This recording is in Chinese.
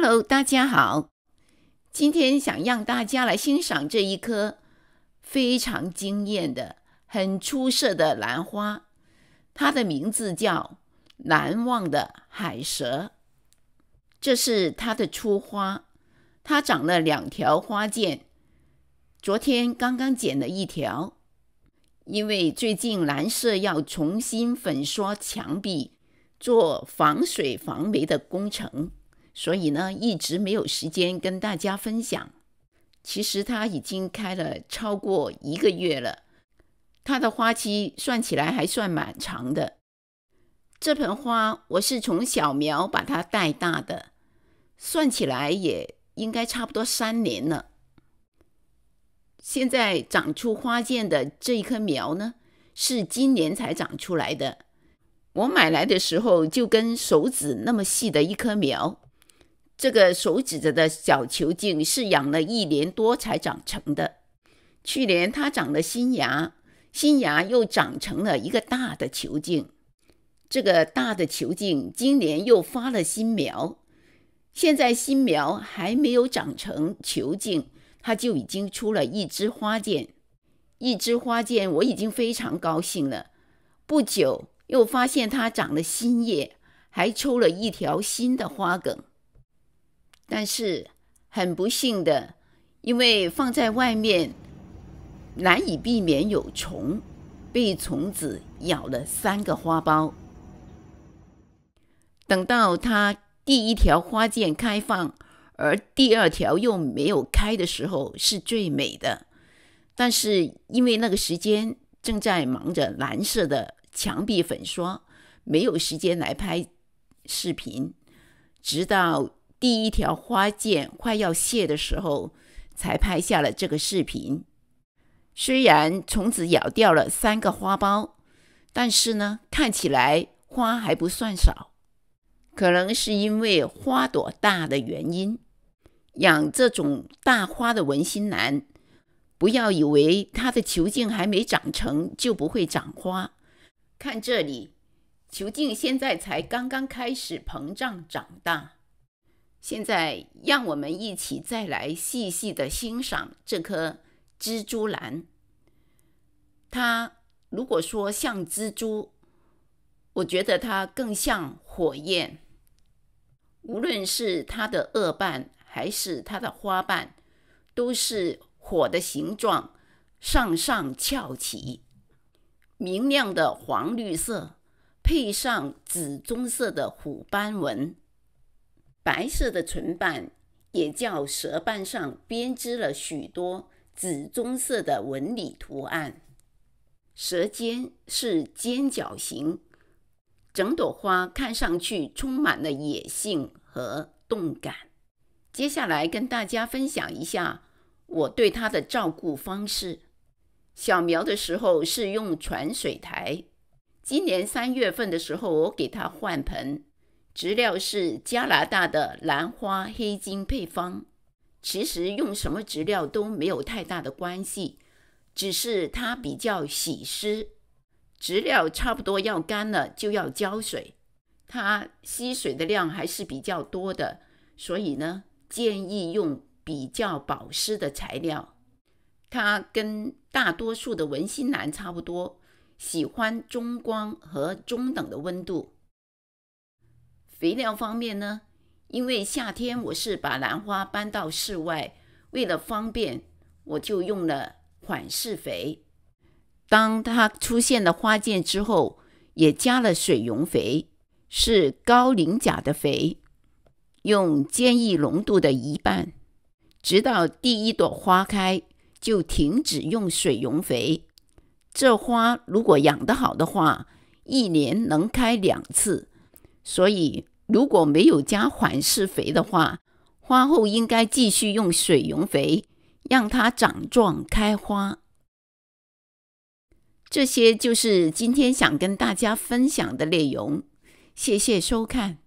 Hello， 大家好。今天想让大家来欣赏这一颗非常惊艳的、很出色的兰花，它的名字叫难忘的海蛇。这是它的初花，它长了2条花剑，昨天刚刚剪了1条。因为最近兰舍要重新粉刷墙壁，做防水防霉的工程，所以呢，一直没有时间跟大家分享。其实它已经开了超过1个月了，它的花期算起来还算蛮长的。这盆花我是从小苗把它带大的，算起来也应该差不多3年了。现在长出花剑的这一棵苗呢，是今年才长出来的。我买来的时候就跟手指那么细的一棵苗，这个手指着的小球茎是养了1年多才长成的。去年它长了新芽，新芽又长成了一个大的球茎，这个大的球茎今年又发了新苗，现在新苗还没有长成球茎，它就已经出了1支花剑。1支花剑我已经非常高兴了。不久又发现它长了新叶，还抽了1条新的花梗。但是很不幸的，因为放在外面难以避免有虫，被虫子咬了3个花苞。等到它第1条花剑开放，而第2条又没有开的时候是最美的。但是因为那个时间正在忙着兰舍的墙壁粉刷，没有时间来拍视频，直到第1条花剑快要谢的时候才拍下了这个视频。虽然虫子咬掉了3个花苞，但是呢，看起来花还不算少。可能是因为花朵大的原因，养这种大花的文心兰，不要以为它的球茎还没长成就不会长花。看这里，球茎现在才刚刚开始膨胀长大。现在让我们一起再来细细的欣赏这颗蜘蛛兰。它如果说像蜘蛛，我觉得它更像火焰。无论是它的萼瓣还是它的花瓣，都是火的形状，上上翘起。明亮的黄绿色配上紫棕色的虎斑纹，白色的唇瓣也叫舌瓣上编织了许多紫棕色的纹理图案。舌尖是尖角形，整朵花看上去充满了野性和动感。接下来跟大家分享一下我对它的照顾方式。小苗的时候是用传水台，今年3月份的时候我给它换盆，植料是加拿大的兰花黑金配方。其实用什么植料都没有太大的关系，只是它比较喜湿，植料差不多要干了就要浇水，它吸水的量还是比较多的，所以呢，建议用比较保湿的材料。它跟大多数的文心兰差不多，喜欢中光和中等的温度。肥料方面呢，因为夏天我是把兰花搬到室外，为了方便，我就用了缓释肥。当它出现了花剑之后，也加了水溶肥，是高磷钾的肥，用建议浓度的1半，直到第1朵花开就停止用水溶肥。这花如果养得好的话，1年能开2次，所以如果没有加缓释肥的话，花后应该继续用水溶肥，让它长壮开花。这些就是今天想跟大家分享的内容，谢谢收看。